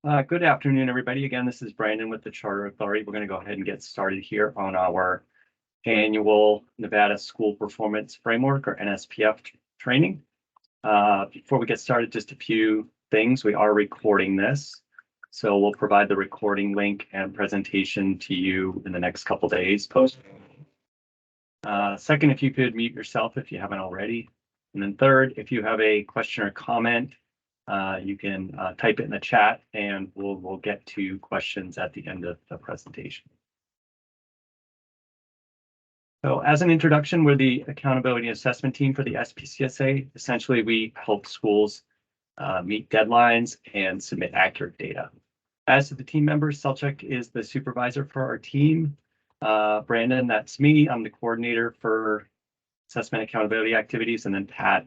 Good afternoon, everybody. Again, this is Brandon with the Charter Authority. We're going to go ahead and get started here on our annual Nevada School Performance Framework, or NSPF training. Before we get started, just a few things. We are recording this, so we'll provide the recording link and presentation to you in the next couple days post. Second, if you could mute yourself if you haven't already. And then third, if you have a question or comment, you can type it in the chat, and we'll get to questions at the end of the presentation. So as an introduction, we're the accountability assessment team for the SPCSA. Essentially, we help schools meet deadlines and submit accurate data. As to the team members, Selchuk is the supervisor for our team. Brandon, that's me. I'm the coordinator for assessment accountability activities, and then Pat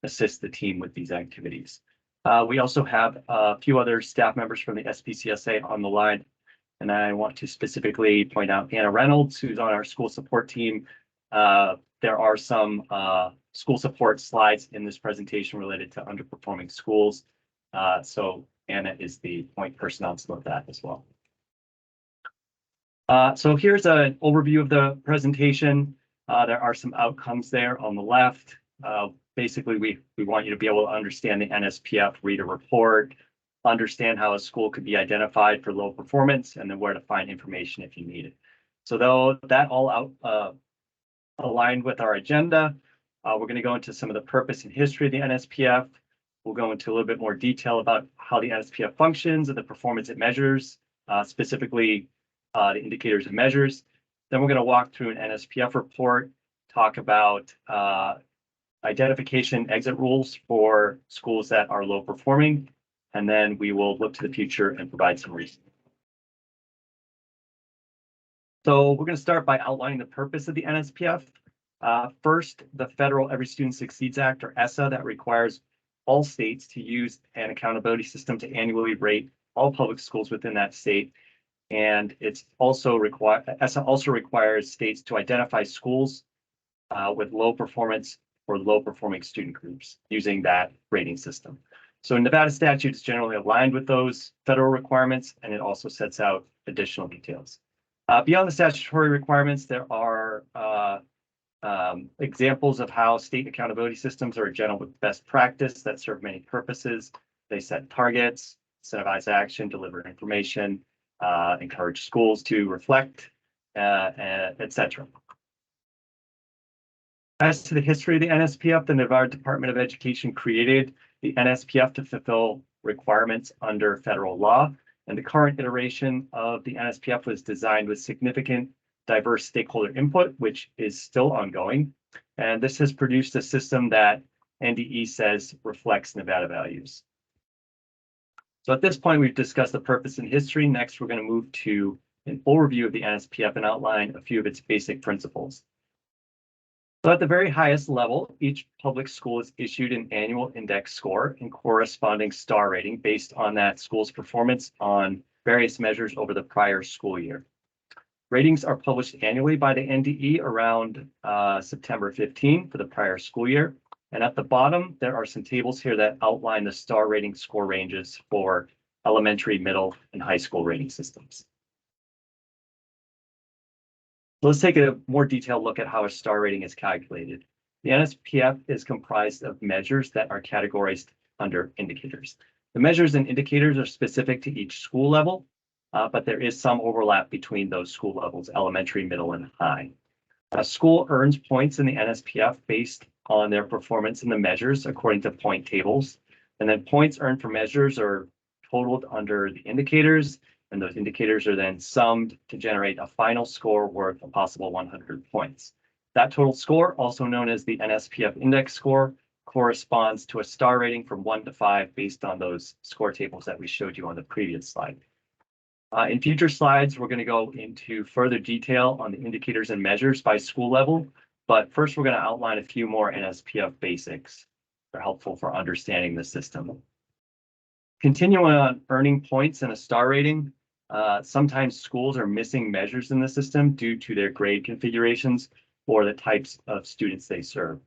assists the team with these activities. We also have a few other staff members from the SPCSA on the line, and I want to specifically point out Anna Reynolds, who's on our school support team. There are some school support slides in this presentation related to underperforming schools, so Anna is the point person on some of that as well. So here's an overview of the presentation. There are some outcomes there on the left. Basically, we want you to be able to understand the NSPF, read a report, understand how a school could be identified for low performance, and then where to find information if you need it. So though that all aligned with our agenda, we're going to go into some of the purpose and history of the NSPF. We'll go into a little bit more detail about how the NSPF functions and the performance it measures, specifically the indicators and measures. Then we're going to walk through an NSPF report, talk about identification exit rules for schools that are low performing, and then we will look to the future and provide some reasons. So we're going to start by outlining the purpose of the NSPF. First, the federal Every Student Succeeds Act, or ESSA, that requires all states to use an accountability system to annually rate all public schools within that state. And it's also ESSA also requires states to identify schools with low performance or low performing student groups using that rating system. So Nevada statute is generally aligned with those federal requirements, and it also sets out additional details. Beyond the statutory requirements, there are examples of how state accountability systems are a general best practice that serve many purposes. They set targets, incentivize action, deliver information, encourage schools to reflect, etc. As to the history of the NSPF, the Nevada Department of Education created the NSPF to fulfill requirements under federal law, and the current iteration of the NSPF was designed with significant diverse stakeholder input, which is still ongoing. And this has produced a system that NDE says reflects Nevada values. So at this point, we've discussed the purpose and history. Next, we're going to move to an overview of the NSPF and outline a few of its basic principles. So at the very highest level, each public school is issued an annual index score and corresponding star rating based on that school's performance on various measures over the prior school year. Ratings are published annually by the NDE around September 15 for the prior school year. And at the bottom, there are some tables here that outline the star rating score ranges for elementary, middle, and high school rating systems. So let's take a more detailed look at how a star rating is calculated. The NSPF is comprised of measures that are categorized under indicators. The measures and indicators are specific to each school level, but there is some overlap between those school levels, elementary, middle, and high. A school earns points in the NSPF based on their performance in the measures according to point tables, and then points earned for measures are totaled under the indicators, and those indicators are then summed to generate a final score worth a possible 100 points. That total score, also known as the NSPF index score, corresponds to a star rating from 1 to 5 based on those score tables that we showed you on the previous slide. In future slides, we're going to go into further detail on the indicators and measures by school level, but first we're going to outline a few more NSPF basics that are helpful for understanding the system. Continuing on earning points in a star rating, sometimes schools are missing measures in the system due to their grade configurations or the types of students they serve.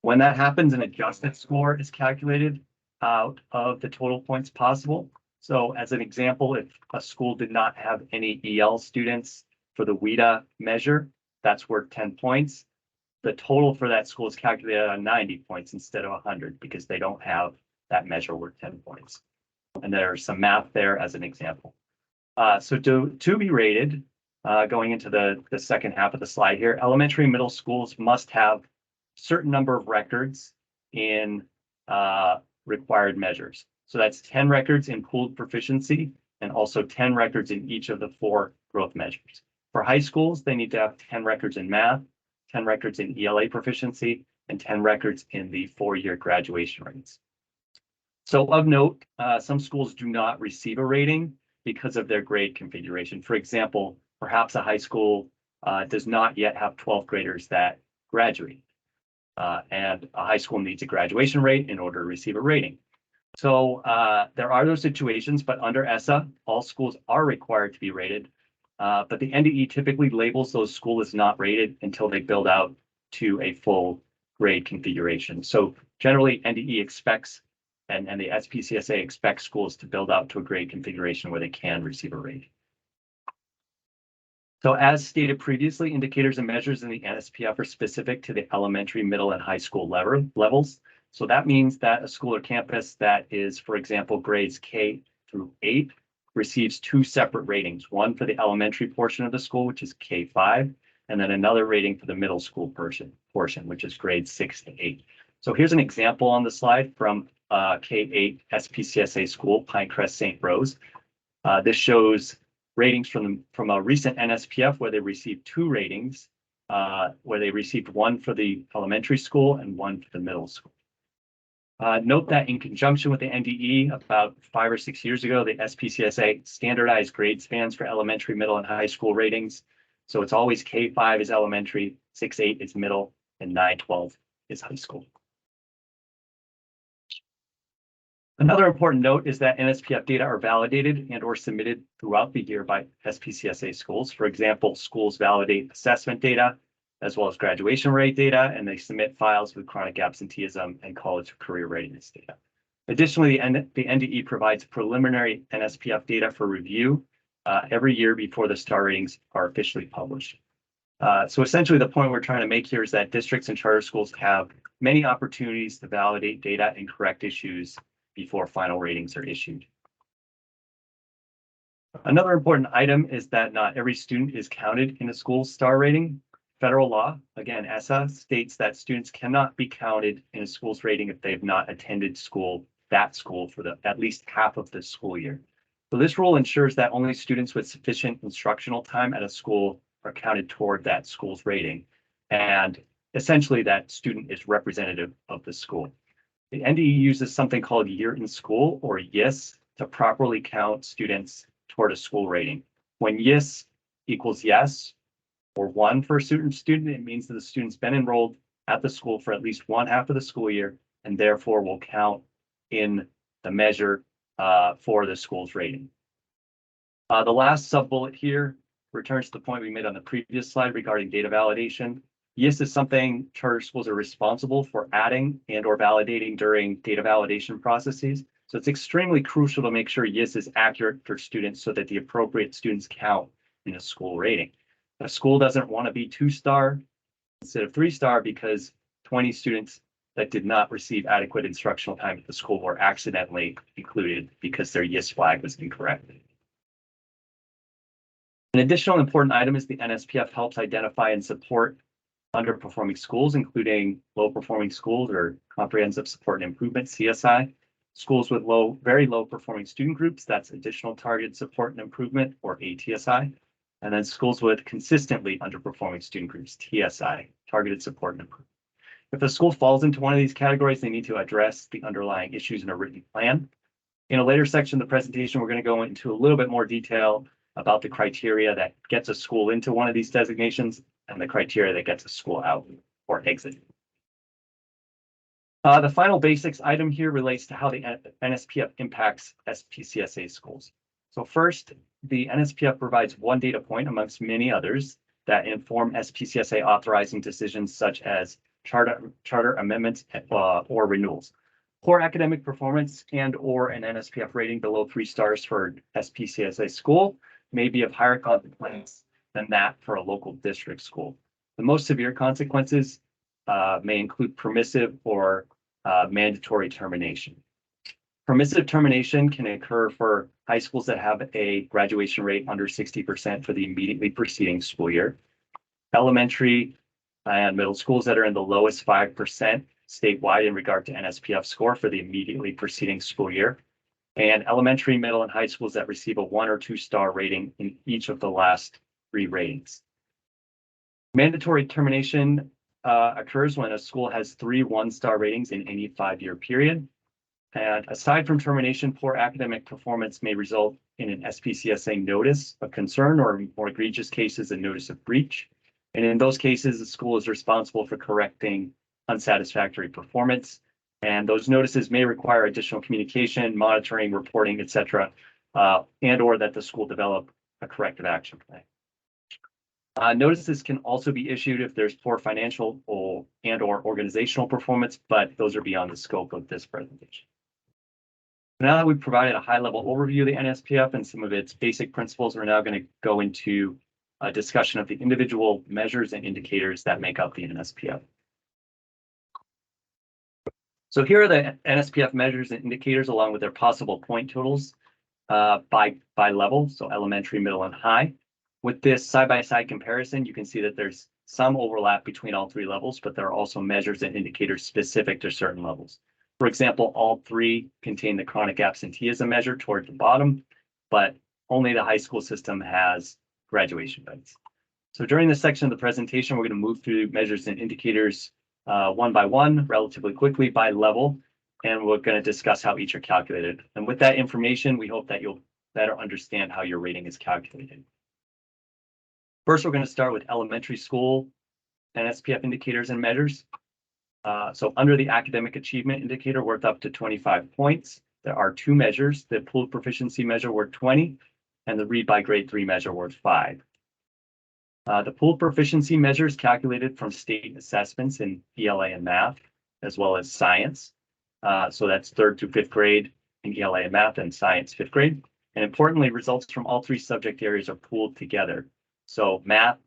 When that happens, an adjusted score is calculated out of the total points possible. So as an example, if a school did not have any EL students for the WIDA measure, that's worth 10 points. The total for that school is calculated on 90 points instead of 100 because they don't have that measure worth 10 points. And there's some math there as an example. So to be rated, going into the second half of the slide here, elementary and middle schools must have a certain number of records in required measures. So that's 10 records in pooled proficiency and also 10 records in each of the 4 growth measures. For high schools, they need to have 10 records in math, 10 records in ELA proficiency, and 10 records in the 4-year graduation rates. So of note, some schools do not receive a rating because of their grade configuration. For example, perhaps a high school does not yet have 12th graders that graduate, and a high school needs a graduation rate in order to receive a rating. So there are those situations, but under ESSA, all schools are required to be rated. But the NDE typically labels those schools as not rated until they build out to a full grade configuration. So generally, NDE expects and the SPCSA expects schools to build out to a grade configuration where they can receive a rating. So as stated previously, indicators and measures in the NSPF are specific to the elementary, middle, and high school levels. So that means that a school or campus that is, for example, grades K through 8 receives 2 separate ratings, one for the elementary portion of the school, which is K5, and then another rating for the middle school portion, which is grades 6 to 8. So here's an example on the slide from K8 SPCSA school, Pinecrest St. Rose. This shows ratings from a recent NSPF where they received 2 ratings, where they received one for the elementary school and one for the middle school. Note that in conjunction with the NDE, about 5 or 6 years ago, the SPCSA standardized grade spans for elementary, middle, and high school ratings. So it's always K5 is elementary, 6-8 is middle, and 9-12 is high school. Another important note is that NSPF data are validated and or submitted throughout the year by SPCSA schools. For example, schools validate assessment data as well as graduation rate data, and they submit files with chronic absenteeism and college career readiness data. Additionally, the NDE provides preliminary NSPF data for review every year before the star ratings are officially published. So essentially the point we're trying to make here is that districts and charter schools have many opportunities to validate data and correct issues before final ratings are issued. Another important item is that not every student is counted in a school's star rating. Federal law, again, ESSA, states that students cannot be counted in a school's rating if they have not attended that school for at least half of the school year. So this rule ensures that only students with sufficient instructional time at a school are counted toward that school's rating. And essentially that student is representative of the school. The NDE uses something called year in school, or YIS, to properly count students toward a school rating. When YIS equals yes, or 1 for a certain student, it means that the student's been enrolled at the school for at least 1/2 of the school year, and therefore will count in the measure for the school's rating. The last sub-bullet here returns to the point we made on the previous slide regarding data validation. YIS is something charter schools are responsible for adding and or validating during data validation processes. So it's extremely crucial to make sure YIS is accurate for students so that the appropriate students count in a school rating. A school doesn't want to be 2-star instead of 3-star because 20 students that did not receive adequate instructional time at the school were accidentally included because their YIS flag was incorrect. An additional important item is the NSPF helps identify and support underperforming schools, including low-performing schools or comprehensive support and improvement, CSI, schools with very low performing student groups, that's additional targeted support and improvement, or ATSI, and then schools with consistently underperforming student groups, TSI, targeted support and improvement. If a school falls into one of these categories, they need to address the underlying issues in a written plan. In a later section of the presentation, we're going to go into a little bit more detail about the criteria that gets a school into one of these designations and the criteria that gets a school out or exit. The final basics item here relates to how the NSPF impacts SPCSA schools. So first, the NSPF provides one data point amongst many others that inform SPCSA authorizing decisions such as charter amendments or renewals. Poor academic performance and or an NSPF rating below 3 stars for SPCSA school may be of higher consequence than that for a local district school. The most severe consequences may include permissive or mandatory termination. Permissive termination can occur for high schools that have a graduation rate under 60% for the immediately preceding school year. Elementary and middle schools that are in the lowest 5% statewide in regard to NSPF score for the immediately preceding school year. And elementary, middle, and high schools that receive a 1 or 2 star rating in each of the last 3 ratings. Mandatory termination occurs when a school has 3 1-star ratings in any 5-year period. And aside from termination, poor academic performance may result in an SPCSA notice of concern, or in more egregious cases, a notice of breach. And in those cases, the school is responsible for correcting unsatisfactory performance. And those notices may require additional communication, monitoring, reporting, etc., and or that the school develop a corrective action plan. Notices can also be issued if there's poor financial and or organizational performance, but those are beyond the scope of this presentation. Now that we've provided a high-level overview of the NSPF and some of its basic principles, we're now going to go into a discussion of the individual measures and indicators that make up the NSPF. So here are the NSPF measures and indicators along with their possible point totals by level, so elementary, middle, and high. With this side-by-side comparison, you can see that there's some overlap between all 3 levels, but there are also measures and indicators specific to certain levels. For example, all 3 contain the chronic absenteeism measure toward the bottom, but only the high school system has graduation rates. So during this section of the presentation, we're going to move through measures and indicators one by one, relatively quickly by level, and we're going to discuss how each are calculated. And with that information, we hope that you'll better understand how your rating is calculated. First, we're going to start with elementary school NSPF indicators and measures. So under the academic achievement indicator worth up to 25 points, there are 2 measures, the pooled proficiency measure worth 20 and the read by grade 3 measure worth 5. The pooled proficiency measure is calculated from state assessments in ELA and math, as well as science. So that's 3rd through 5th grade in ELA and math, and science 5th grade. And importantly, results from all 3 subject areas are pooled together. So math,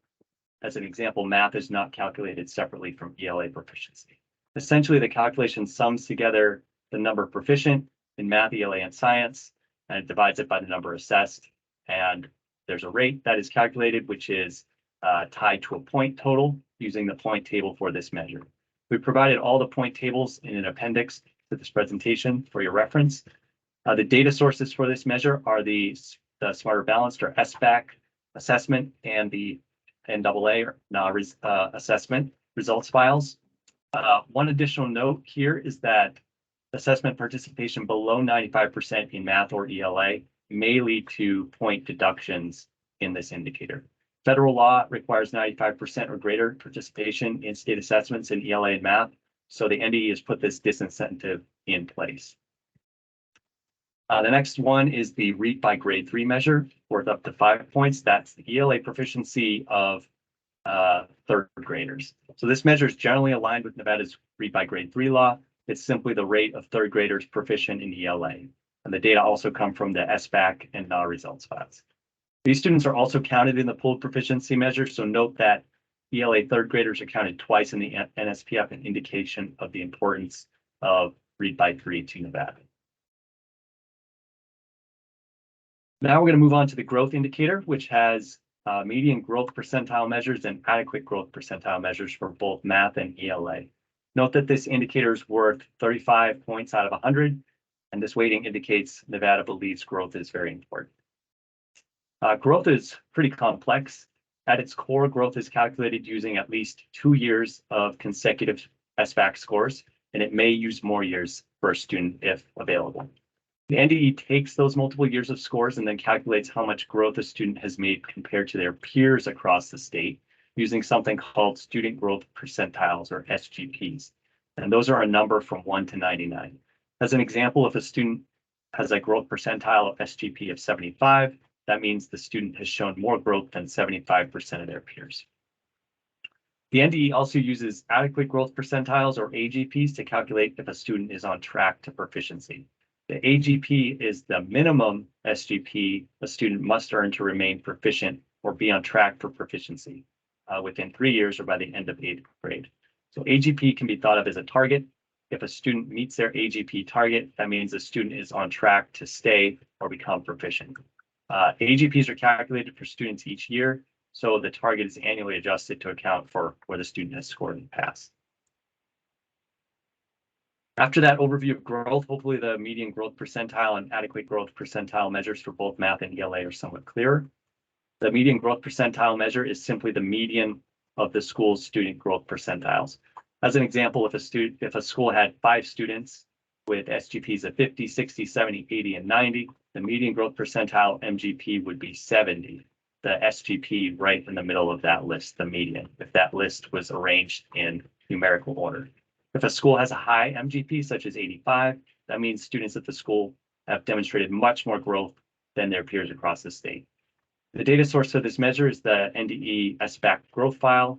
as an example, math is not calculated separately from ELA proficiency. Essentially, the calculation sums together the number proficient in math, ELA, and science, and it divides it by the number assessed. And there's a rate that is calculated, which is tied to a point total using the point table for this measure. We provided all the point tables in an appendix to this presentation for your reference. The data sources for this measure are the Smarter Balanced or SBAC assessment and the NAA or NA assessment results files. One additional note here is that assessment participation below 95% in math or ELA may lead to point deductions in this indicator. Federal law requires 95% or greater participation in state assessments in ELA and math, so the NDE has put this disincentive in place. The next one is the read by grade 3 measure worth up to 5 points. That's the ELA proficiency of 3rd graders. So this measure is generally aligned with Nevada's read by grade 3 law. It's simply the rate of 3rd graders proficient in ELA. And the data also come from the SBAC and NA results files. These students are also counted in the pooled proficiency measure. So note that ELA 3rd graders are counted twice in the NSPF, an indication of the importance of read by 3 to Nevada. Now we're going to move on to the growth indicator, which has median growth percentile measures and adequate growth percentile measures for both math and ELA. Note that this indicator is worth 35 points out of 100, and this weighting indicates Nevada believes growth is very important. Growth is pretty complex. At its core, growth is calculated using at least 2 years of consecutive SBAC scores, and it may use more years for a student if available. The NDE takes those multiple years of scores and then calculates how much growth a student has made compared to their peers across the state using something called student growth percentiles or SGPs. And those are a number from 1 to 99. As an example, if a student has a growth percentile of SGP of 75, that means the student has shown more growth than 75% of their peers. The NDE also uses adequate growth percentiles or AGPs to calculate if a student is on track to proficiency. The AGP is the minimum SGP a student must earn to remain proficient or be on track for proficiency within 3 years or by the end of 8th grade. So AGP can be thought of as a target. If a student meets their AGP target, that means the student is on track to stay or become proficient. AGPs are calculated for students each year, so the target is annually adjusted to account for where the student has scored in the past. After that overview of growth, hopefully the median growth percentile and adequate growth percentile measures for both math and ELA are somewhat clearer. The median growth percentile measure is simply the median of the school's student growth percentiles. As an example, if a school had 5 students with SGPs of 50, 60, 70, 80, and 90, the median growth percentile MGP would be 70. The SGP right in the middle of that list, the median, if that list was arranged in numerical order. If a school has a high MGP, such as 85, that means students at the school have demonstrated much more growth than their peers across the state. The data source for this measure is the NDE SBAC growth file,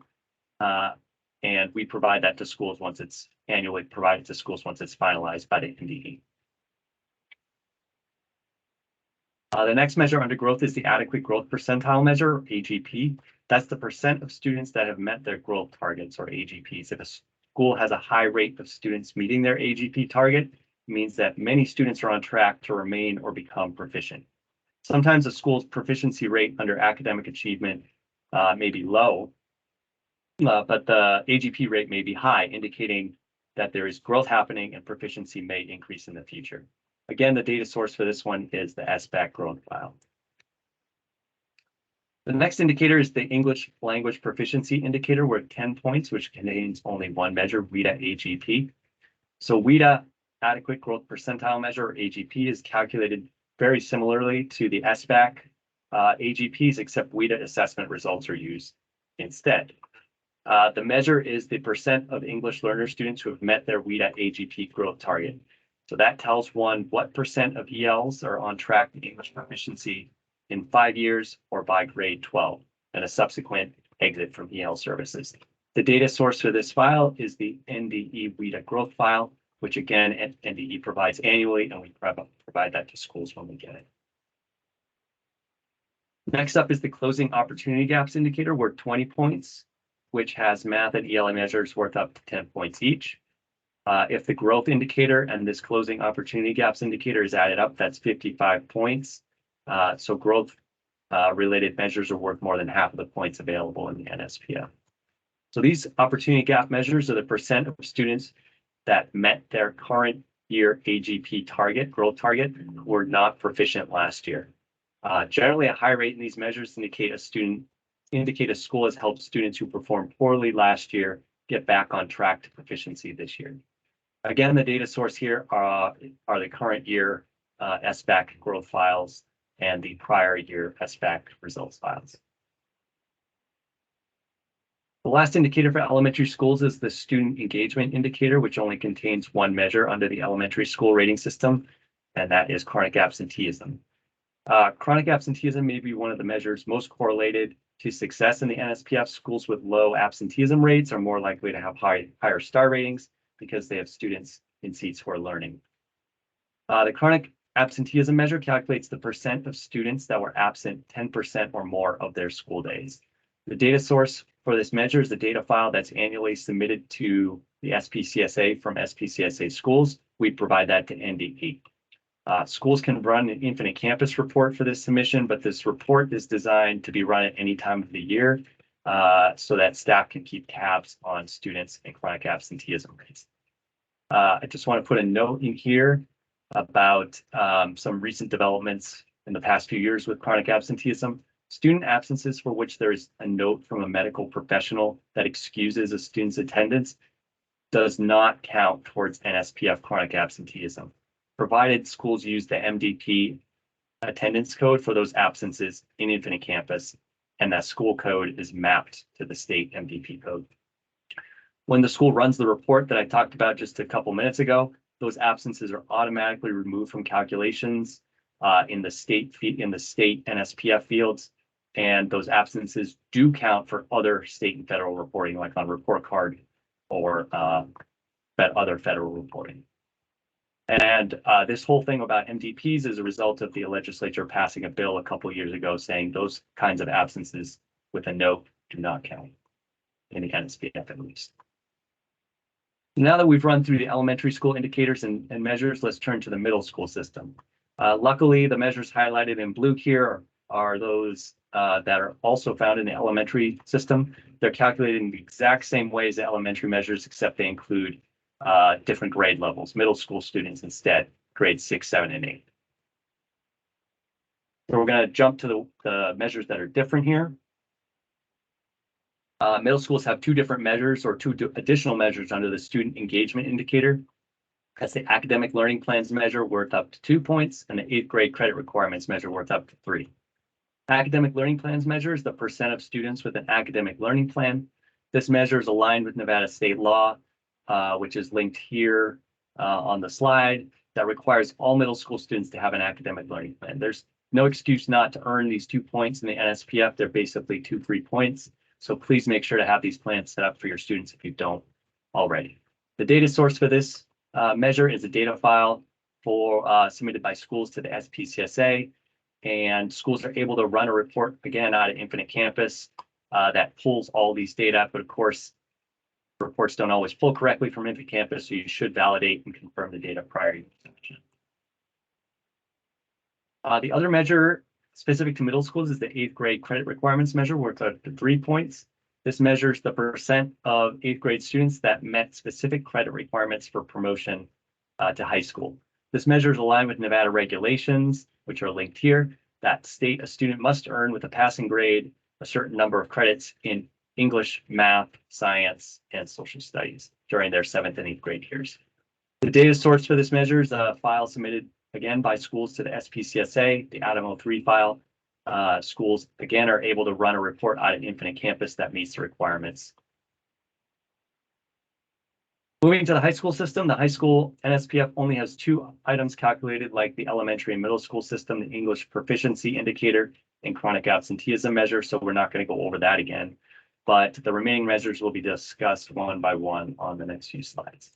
and we provide that to schools once it's annually provided to schools once it's finalized by the NDE. The next measure under growth is the adequate growth percentile measure, or AGP. That's the percent of students that have met their growth targets, or AGPs. If a school has a high rate of students meeting their AGP target, it means that many students are on track to remain or become proficient. Sometimes a school's proficiency rate under academic achievement may be low, but the AGP rate may be high, indicating that there is growth happening and proficiency may increase in the future. Again, the data source for this one is the SBAC growth file. The next indicator is the English language proficiency indicator worth 10 points, which contains only one measure, WIDA AGP. So WIDA adequate growth percentile measure, or AGP, is calculated very similarly to the SBAC AGPs, except WIDA assessment results are used instead. The measure is the percent of English learner students who have met their WIDA AGP growth target. So that tells one what percent of ELs are on track to English proficiency in 5 years or by grade 12 and a subsequent exit from EL services. The data source for this file is the NDE WIDA growth file, which again, NDE provides annually, and we provide that to schools when we get it. Next up is the closing opportunity gaps indicator worth 20 points, which has math and ELA measures worth up to 10 points each. If the growth indicator and this closing opportunity gaps indicator is added up, that's 55 points. So growth related measures are worth more than half of the points available in the NSPF. So these opportunity gap measures are the percent of students that met their current year AGP target, growth target, who were not proficient last year. Generally, a high rate in these measures indicate a school has helped students who performed poorly last year get back on track to proficiency this year. Again, the data source here are the current year SBAC growth files and the prior year SBAC results files. The last indicator for elementary schools is the student engagement indicator, which only contains one measure under the elementary school rating system, and that is chronic absenteeism. Chronic absenteeism may be one of the measures most correlated to success in the NSPF. Schools with low absenteeism rates are more likely to have higher star ratings because they have students in seats who are learning. The chronic absenteeism measure calculates the percent of students that were absent 10% or more of their school days. The data source for this measure is the data file that's annually submitted to the SPCSA from SPCSA schools. We provide that to NDE. Schools can run an infinite campus report for this submission, but this report is designed to be run at any time of the year so that staff can keep tabs on students and chronic absenteeism rates. I just want to put a note in here about some recent developments in the past few years with chronic absenteeism. Student absences for which there is a note from a medical professional that excuses a student's attendance does not count towards NSPF chronic absenteeism, provided schools use the MDP attendance code for those absences in Infinite Campus, and that school code is mapped to the state MDP code. When the school runs the report that I talked about just a couple minutes ago, those absences are automatically removed from calculations in the state NSPF fields, and those absences do count for other state and federal reporting, like on report card or other federal reporting. And this whole thing about MDPs is a result of the legislature passing a bill a couple years ago saying those kinds of absences with a note do not count in the NSPF at least. Now that we've run through the elementary school indicators and measures, let's turn to the middle school system. Luckily, the measures highlighted in blue here are those that are also found in the elementary system. They're calculated in the exact same way as the elementary measures, except they include different grade levels. Middle school students instead, grades 6, 7, and 8. So we're going to jump to the measures that are different here. Middle schools have two different measures or two additional measures under the student engagement indicator. That's the academic learning plans measure worth up to 2 points and the 8th grade credit requirements measure worth up to 3. Academic learning plans measure is the percent of students with an academic learning plan. This measure is aligned with Nevada state law, which is linked here on the slide, that requires all middle school students to have an academic learning plan. There's no excuse not to earn these 2 points in the NSPF. They're basically 2 free points. So please make sure to have these plans set up for your students if you don't already. The data source for this measure is a data file submitted by schools to the SPCSA, and schools are able to run a report again out of Infinite Campus that pulls all these data, but of course, reports don't always pull correctly from Infinite Campus, so you should validate and confirm the data prior to submission. The other measure specific to middle schools is the 8th grade credit requirements measure worth up to 3 points. This measures the percent of 8th grade students that met specific credit requirements for promotion to high school. This measure is aligned with Nevada regulations, which are linked here, that state a student must earn with a passing grade a certain number of credits in English, math, science, and social studies during their 7th and 8th grade years. The data source for this measure is a file submitted again by schools to the SPCSA, the Adam 03 file. Schools again are able to run a report out of Infinite Campus that meets the requirements. Moving to the high school system, the high school NSPF only has 2 items calculated like the elementary and middle school system, the English proficiency indicator and chronic absenteeism measure. So we're not going to go over that again, but the remaining measures will be discussed one by one on the next few slides.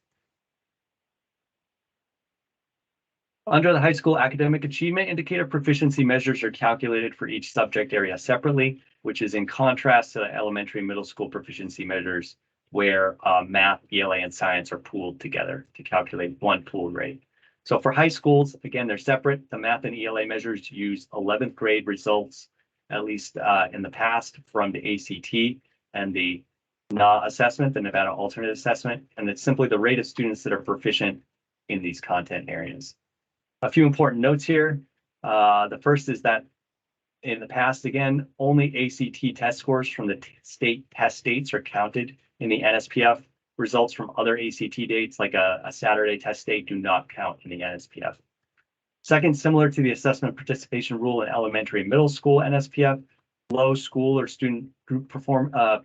Under the high school academic achievement indicator, proficiency measures are calculated for each subject area separately, which is in contrast to the elementary and middle school proficiency measures where math, ELA, and science are pooled together to calculate one pooled rate. So for high schools, again, they're separate. The math and ELA measures use 11th grade results, at least in the past, from the ACT and the NA assessment, the Nevada Alternate Assessment, and it's simply the rate of students that are proficient in these content areas. A few important notes here. The first is that in the past, again, only ACT test scores from the state test dates are counted in the NSPF. Results from other ACT dates, like a Saturday test date, do not count in the NSPF. Second, similar to the assessment participation rule in elementary and middle school NSPF, low school or student group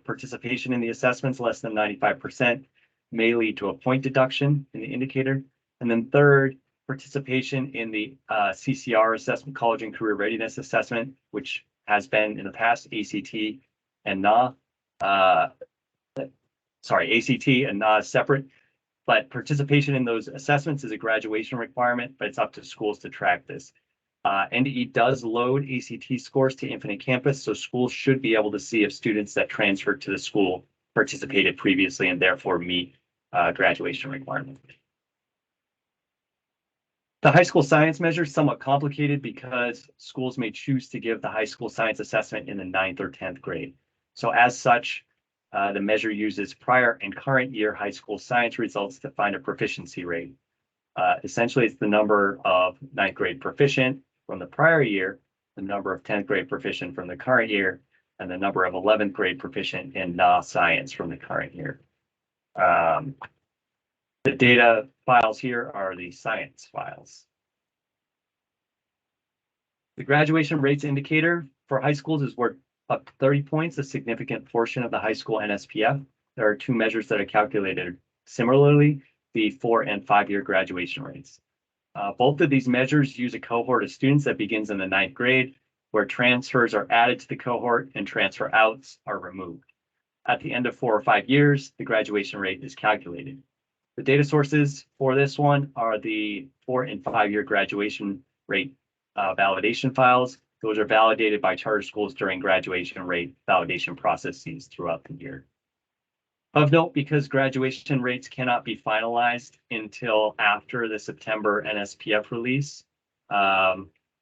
participation in the assessments, less than 95%, may lead to a point deduction in the indicator. And then third, participation in the CCR assessment, college and career readiness assessment, which has been in the past ACT and NA. ACT and NA is separate, but participation in those assessments is a graduation requirement, but it's up to schools to track this. NDE does load ACT scores to Infinite Campus, so schools should be able to see if students that transferred to the school participated previously and therefore meet graduation requirements. The high school science measure is somewhat complicated because schools may choose to give the high school science assessment in the 9th or 10th grade. So as such, the measure uses prior and current year high school science results to find a proficiency rate. Essentially, it's the number of 9th grade proficient from the prior year, the number of 10th grade proficient from the current year, and the number of 11th grade proficient in NA science from the current year. The data files here are the science files. The graduation rates indicator for high schools is worth up to 30 points, a significant portion of the high school NSPF. There are 2 measures that are calculated similarly, the 4- and 5-year graduation rates. Both of these measures use a cohort of students that begins in the 9th grade where transfers are added to the cohort and transfer outs are removed. At the end of 4 or 5 years, the graduation rate is calculated. The data sources for this one are the 4 and 5 year graduation rate validation files. Those are validated by charter schools during graduation rate validation processes throughout the year. Of note, because graduation rates cannot be finalized until after the September NSPF release,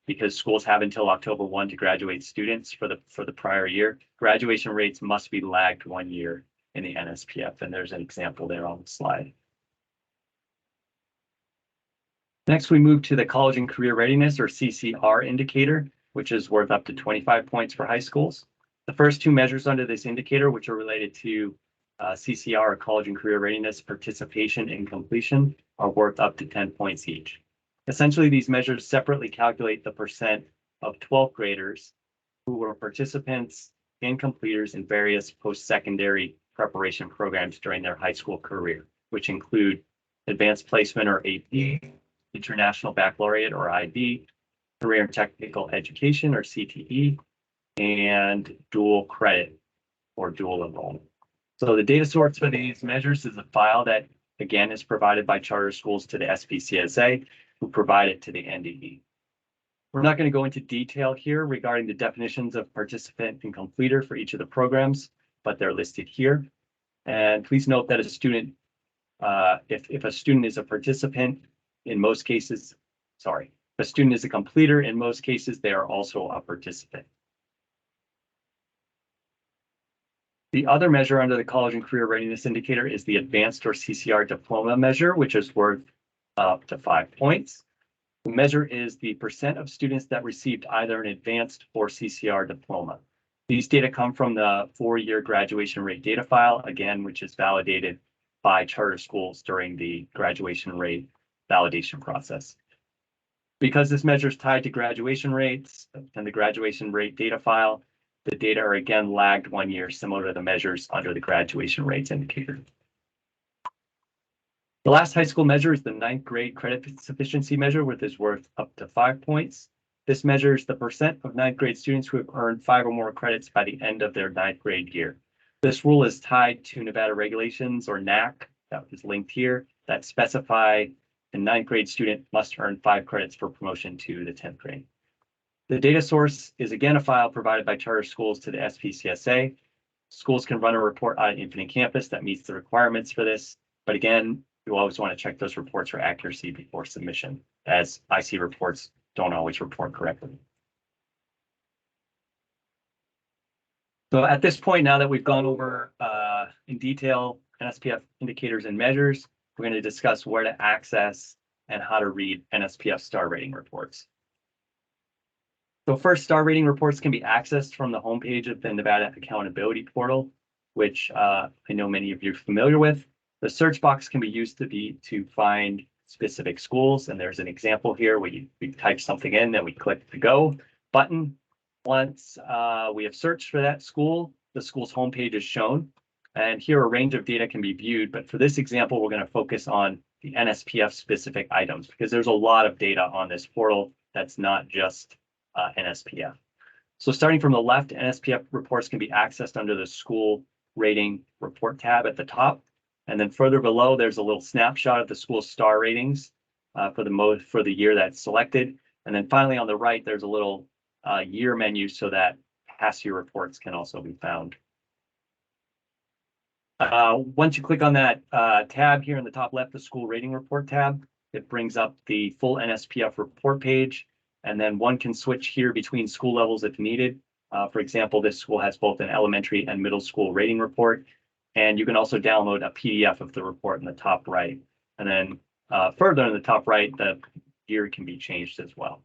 because schools have until October 1 to graduate students for the prior year, graduation rates must be lagged 1 year in the NSPF, and there's an example there on the slide. Next, we move to the College and Career Readiness, or CCR indicator, which is worth up to 25 points for high schools. The first two measures under this indicator, which are related to CCR, or College and Career Readiness, participation and completion, are worth up to 10 points each. Essentially, these measures separately calculate the percent of 12th graders who were participants and completers in various post-secondary preparation programs during their high school career, which include advanced placement, or AP, international baccalaureate, or IB, career and technical education, or CTE, and dual credit, or dual enrollment. So the data source for these measures is a file that, again, is provided by charter schools to the SPCSA, who provide it to the NDE. We're not going to go into detail here regarding the definitions of participant and completer for each of the programs, but they're listed here. And please note that a student, if a student is a participant, in most cases, if a student is a completer, in most cases, they are also a participant. The other measure under the College and Career Readiness Indicator is the Advanced, or CCR Diploma measure, which is worth up to 5 points. The measure is the percent of students that received either an advanced or CCR diploma. These data come from the 4-year graduation rate data file, again, which is validated by charter schools during the graduation rate validation process. Because this measure is tied to graduation rates and the graduation rate data file, the data are again lagged 1 year, similar to the measures under the graduation rates indicator. The last high school measure is the 9th grade credit sufficiency measure, which is worth up to 5 points. This measures the percent of 9th grade students who have earned 5 or more credits by the end of their 9th grade year. This rule is tied to Nevada regulations, or NAC, that is linked here, that specify a 9th grade student must earn 5 credits for promotion to the 10th grade. The data source is again a file provided by charter schools to the SPCSA. Schools can run a report on Infinite Campus that meets the requirements for this, but again, you always want to check those reports for accuracy before submission, as IC reports don't always report correctly. So at this point, now that we've gone over in detail NSPF indicators and measures, we're going to discuss where to access and how to read NSPF star rating reports. So first, star rating reports can be accessed from the homepage of the Nevada Accountability Portal, which I know many of you are familiar with. The search box can be used to find specific schools, and there's an example here where we type something in, then we click the Go button. Once we have searched for that school, the school's homepage is shown, and here a range of data can be viewed, but for this example, we're going to focus on the NSPF specific items, because there's a lot of data on this portal that's not just NSPF. So starting from the left, NSPF reports can be accessed under the School Rating Report tab at the top. And then further below, there's a little snapshot of the school's star ratings for the year that's selected. And then finally on the right, there's a little year menu so that past year reports can also be found. Once you click on that tab here in the top left, the School Rating Report tab, it brings up the full NSPF report page. And then one can switch here between school levels if needed. For example, this school has both an elementary and middle school rating report. And you can also download a PDF of the report in the top right. And then further in the top right, the year can be changed as well.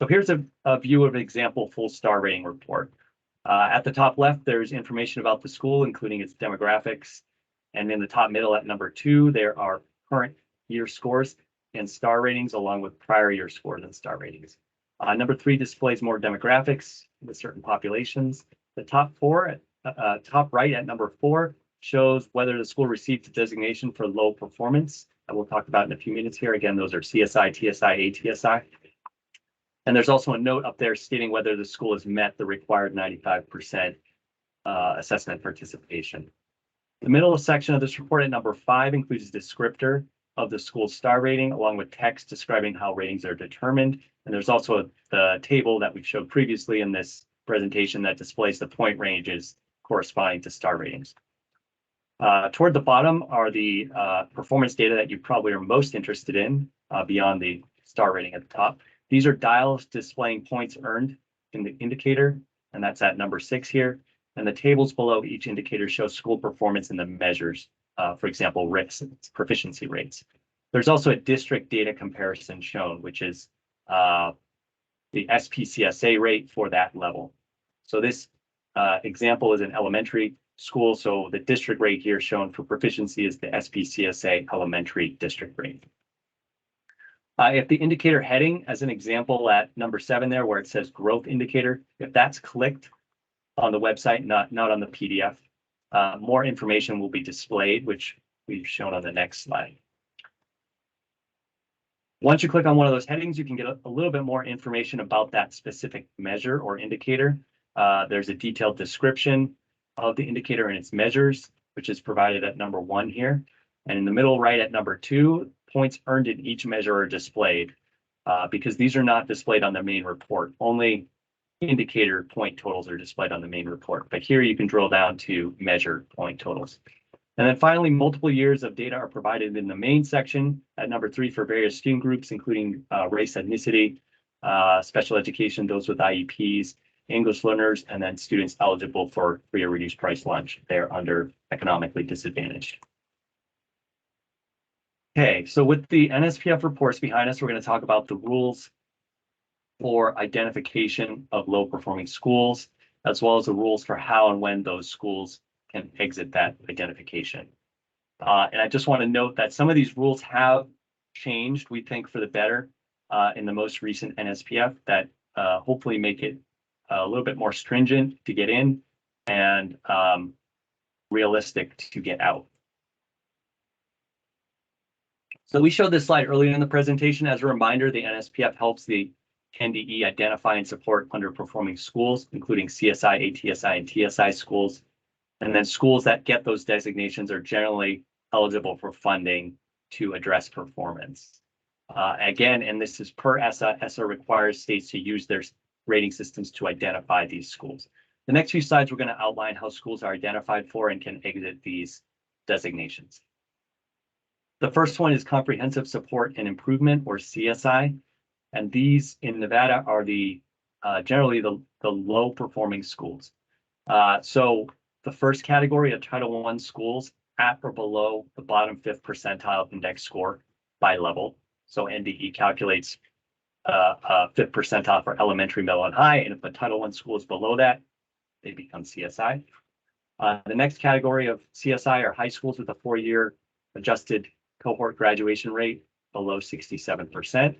So here's a view of an example full star rating report. At the top left, there's information about the school, including its demographics. And in the top middle at number 2, there are current year scores and star ratings, along with prior year scores and star ratings. Number 3 displays more demographics with certain populations. The top right at number 4 shows whether the school received a designation for low performance that we'll talk about in a few minutes here. Again, those are CSI, TSI, ATSI. And there's also a note up there stating whether the school has met the required 95% assessment participation. The middle section of this report at number 5 includes a descriptor of the school's star rating, along with text describing how ratings are determined. And there's also the table that we've showed previously in this presentation that displays the point ranges corresponding to star ratings. Toward the bottom are the performance data that you probably are most interested in beyond the star rating at the top. These are dials displaying points earned in the indicator, and that's at number 6 here. And the tables below each indicator show school performance in the measures, for example, proficiency rates. There's also a district data comparison shown, which is the SPCSA rate for that level. So this example is an elementary school, so the district rate here shown for proficiency is the SPCSA elementary district rate. If the indicator heading, as an example at number 7 there, where it says growth indicator, if that's clicked on the website, not on the PDF, more information will be displayed, which we've shown on the next slide. Once you click on one of those headings, you can get a little bit more information about that specific measure or indicator. There's a detailed description of the indicator and its measures, which is provided at number 1 here. And in the middle right at number 2, points earned in each measure are displayed because these are not displayed on the main report. Only indicator point totals are displayed on the main report. But here you can drill down to measure point totals. And then finally, multiple years of data are provided in the main section at number 3 for various student groups, including race, ethnicity, special education, those with IEPs, English learners, and then students eligible for free or reduced price lunch. They're under economically disadvantaged. Okay, so with the NSPF reports behind us, we're going to talk about the rules for identification of low-performing schools, as well as the rules for how and when those schools can exit that identification. And I just want to note that some of these rules have changed, we think, for the better in the most recent NSPF that hopefully make it a little bit more stringent to get in and realistic to get out. So we showed this slide earlier in the presentation. As a reminder, the NSPF helps the NDE identify and support underperforming schools, including CSI, ATSI, and TSI schools. And then schools that get those designations are generally eligible for funding to address performance. Again, and this is per ESSA. ESSA requires states to use their rating systems to identify these schools. The next few slides, we're going to outline how schools are identified for and can exit these designations. The first one is Comprehensive Support and Improvement, or CSI. And these in Nevada are the generally the low performing schools. So the first category of Title I schools at or below the bottom 5th percentile index score by level. So NDE calculates 5th percentile for elementary, middle, and high. And if a Title I school is below that, they become CSI. The next category of CSI are high schools with a 4-year adjusted cohort graduation rate below 67%.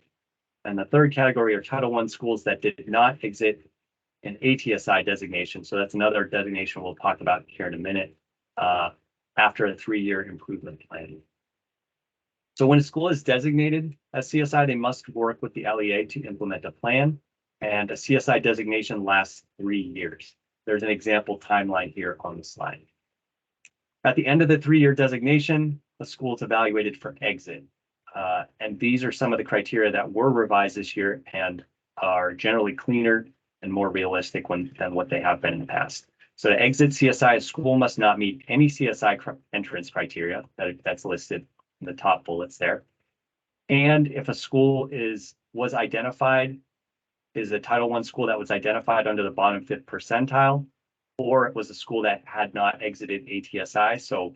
And the third category are Title I schools that did not exit an ATSI designation. So that's another designation we'll talk about here in a minute after a 3-year improvement plan. So when a school is designated as CSI, they must work with the LEA to implement a plan. And a CSI designation lasts 3 years. There's an example timeline here on the slide. At the end of the 3-year designation, the school is evaluated for exit. And these are some of the criteria that were revised this year and are generally cleaner and more realistic than what they have been in the past. So to exit CSI, a school must not meet any CSI entrance criteria that's listed in the top bullets there. And if a school was identified, is a Title I school that was identified under the bottom 5th percentile, or it was a school that had not exited ATSI, so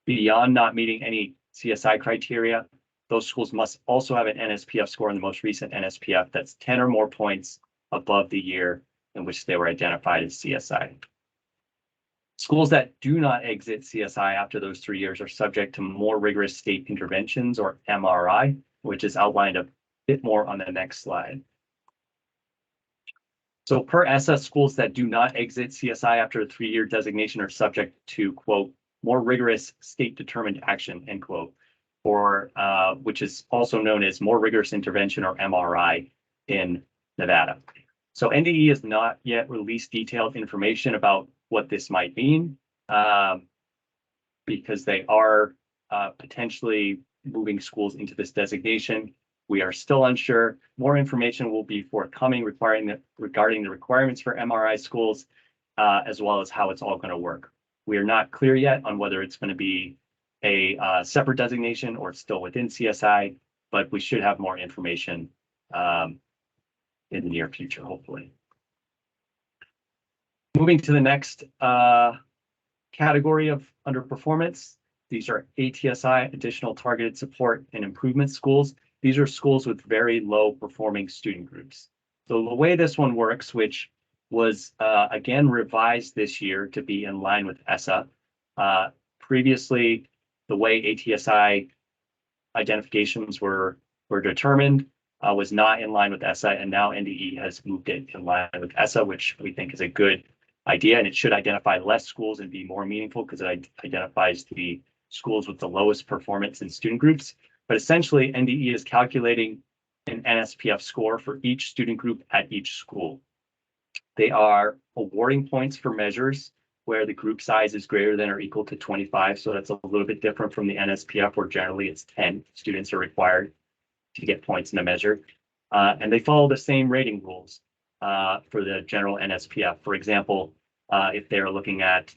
beyond not meeting any CSI criteria, those schools must also have an NSPF score in the most recent NSPF that's 10 or more points above the year in which they were identified as CSI. Schools that do not exit CSI after those 3 years are subject to more rigorous state interventions, or MRI, which is outlined a bit more on the next slide. So per ESSA, schools that do not exit CSI after a 3-year designation are subject to, quote, more rigorous state determined action, end quote. or which is also known as more rigorous intervention, or MRI, in Nevada. So NDE has not yet released detailed information about what this might mean, because they are potentially moving schools into this designation. We are still unsure. More information will be forthcoming regarding the requirements for MRI schools, as well as how it's all going to work. We are not clear yet on whether it's going to be a separate designation or still within CSI, but we should have more information in the near future, hopefully. Moving to the next category of underperformance. These are ATSI, additional targeted support and improvement schools. These are schools with very low performing student groups. So the way this one works, which was again revised this year to be in line with ESSA. Previously, the way ATSI identifications were determined was not in line with ESSA, and now NDE has moved it in line with ESSA, which we think is a good idea, and it should identify less schools and be more meaningful because it identifies the schools with the lowest performance in student groups. But essentially, NDE is calculating an NSPF score for each student group at each school. They are awarding points for measures where the group size is greater than or equal to 25. So that's a little bit different from the NSPF, where generally it's 10 students are required to get points in a measure. And they follow the same rating rules for the general NSPF. For example, if they're looking at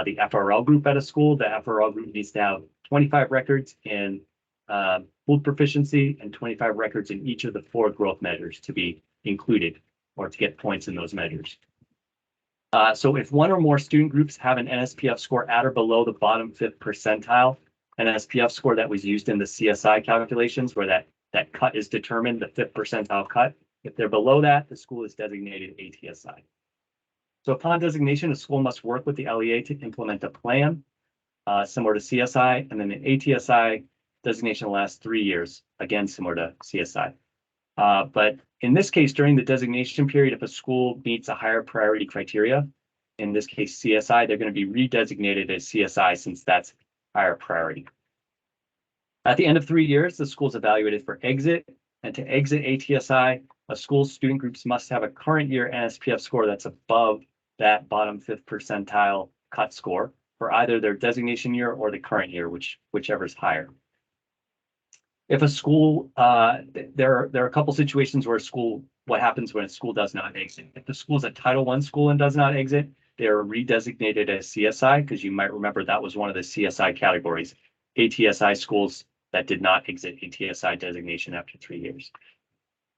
the FRL group at a school, the FRL group needs to have 25 records in food proficiency and 25 records in each of the 4 growth measures to be included or to get points in those measures. So if one or more student groups have an NSPF score at or below the bottom 5th percentile, an NSPF score that was used in the CSI calculations where that cut is determined, the 5th percentile cut, if they're below that, the school is designated ATSI. So upon designation, a school must work with the LEA to implement a plan similar to CSI, and then an ATSI designation lasts 3 years, again, similar to CSI. But in this case, during the designation period, if a school meets a higher priority criteria, in this case CSI, they're going to be redesignated as CSI since that's higher priority. At the end of 3 years, the school is evaluated for exit, and to exit ATSI, a school's student groups must have a current year NSPF score that's above that bottom 5th percentile cut score for either their designation year or the current year, whichever is higher. If a school, there are a couple situations where what happens when a school does not exit. If the school is a Title I school and does not exit, they're redesignated as CSI, because you might remember that was one of the CSI categories, ATSI schools that did not exit ATSI designation after 3 years.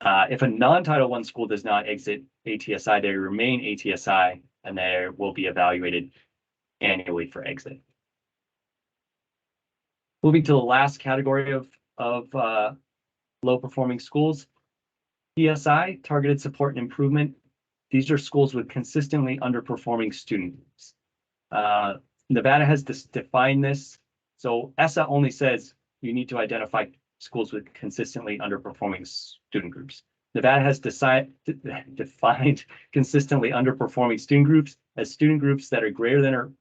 If a non-Title I school does not exit ATSI, they remain ATSI, and they will be evaluated annually for exit. Moving to the last category of low-performing schools, TSI, targeted support and improvement. These are schools with consistently underperforming student groups. Nevada has defined this. So ESSA only says you need to identify schools with consistently underperforming student groups. Nevada has defined consistently underperforming student groups as student groups that are greater than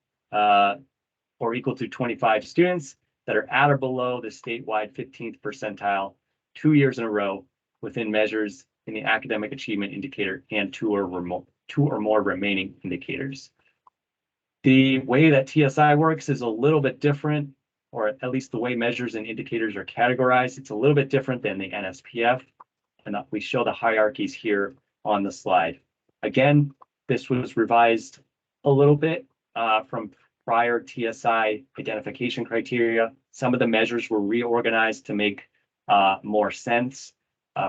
or equal to 25 students that are at or below the statewide 15th percentile 2 years in a row within measures in the academic achievement indicator and two or more remaining indicators. The way that TSI works is a little bit different, or at least the way measures and indicators are categorized. It's a little bit different than the NSPF, and we show the hierarchies here on the slide. Again, this was revised a little bit from prior TSI identification criteria. Some of the measures were reorganized to make more sense.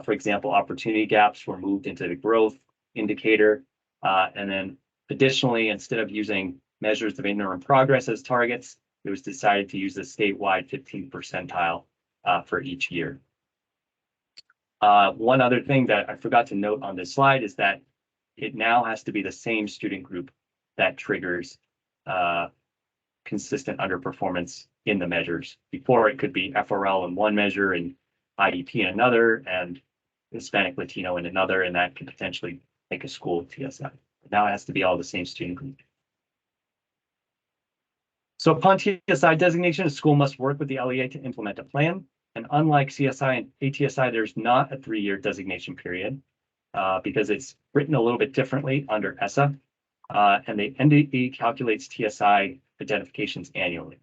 For example, opportunity gaps were moved into the growth indicator. And then additionally, instead of using measures of interim progress as targets, it was decided to use the statewide 15th percentile for each year. One other thing that I forgot to note on this slide is that it now has to be the same student group that triggers consistent underperformance in the measures. Before, it could be FRL in one measure and IEP in another, and Hispanic Latino in another, and that could potentially make a school TSI. Now it has to be all the same student group. So upon TSI designation, a school must work with the LEA to implement a plan. And unlike CSI and ATSI, there's not a 3-year designation period because it's written a little bit differently under ESSA. And the NDE calculates TSI identifications annually.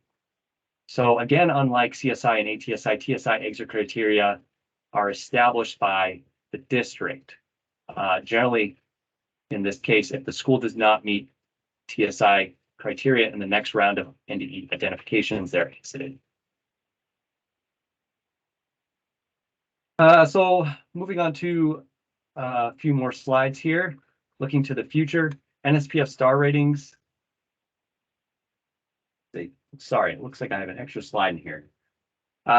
So again, unlike CSI and ATSI, TSI exit criteria are established by the district. Generally, in this case, if the school does not meet TSI criteria in the next round of NDE identifications, they're exited. So moving on to a few more slides here, looking to the future, NSPF star ratings. Sorry, it looks like I have an extra slide in here.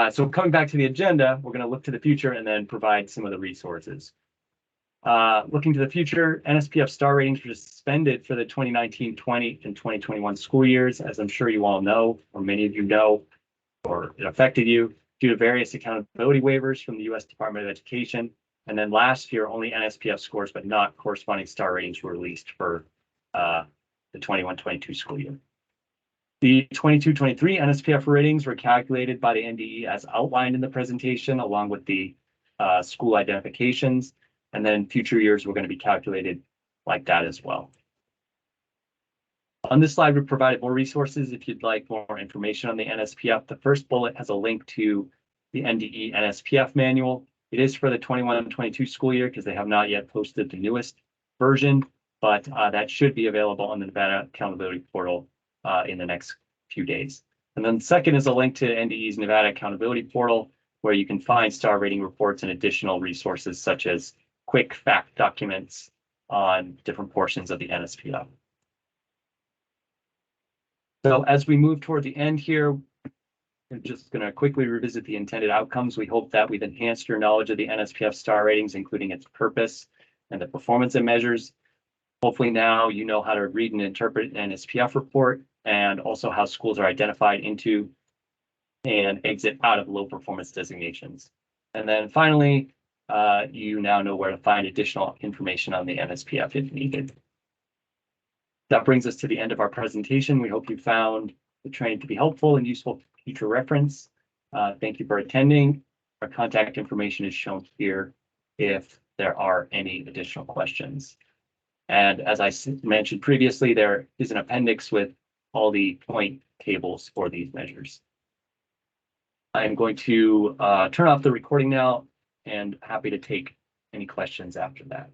So coming back to the agenda, we're going to look to the future and then provide some of the resources. Looking to the future, NSPF star ratings were suspended for the 2019-20 and 2021 school years, as I'm sure you all know, or many of you know, or it affected you, due to various accountability waivers from the U.S. Department of Education. And then last year, only NSPF scores, but not corresponding star ratings were released for the 21-22 school year. The 22-23 NSPF ratings were calculated by the NDE as outlined in the presentation, along with the school identifications. And then future years were going to be calculated like that as well. On this slide, we provided more resources if you'd like more information on the NSPF. The first bullet has a link to the NDE NSPF manual. It is for the 21-22 school year because they have not yet posted the newest version, but that should be available on the Nevada Accountability Portal in the next few days. And then second is a link to NDE's Nevada Accountability Portal, where you can find star rating reports and additional resources such as quick fact documents on different portions of the NSPF. So as we move toward the end here, I'm just going to quickly revisit the intended outcomes. We hope that we've enhanced your knowledge of the NSPF star ratings, including its purpose and the performance it measures. Hopefully now you know how to read and interpret an NSPF report and also how schools are identified into and exit out of low performance designations. And then finally, you now know where to find additional information on the NSPF if needed. That brings us to the end of our presentation. We hope you found the training to be helpful and useful for future reference. Thank you for attending. Our contact information is shown here if there are any additional questions. And as I mentioned previously, there is an appendix with all the point tables for these measures. I'm going to turn off the recording now and happy to take any questions after that.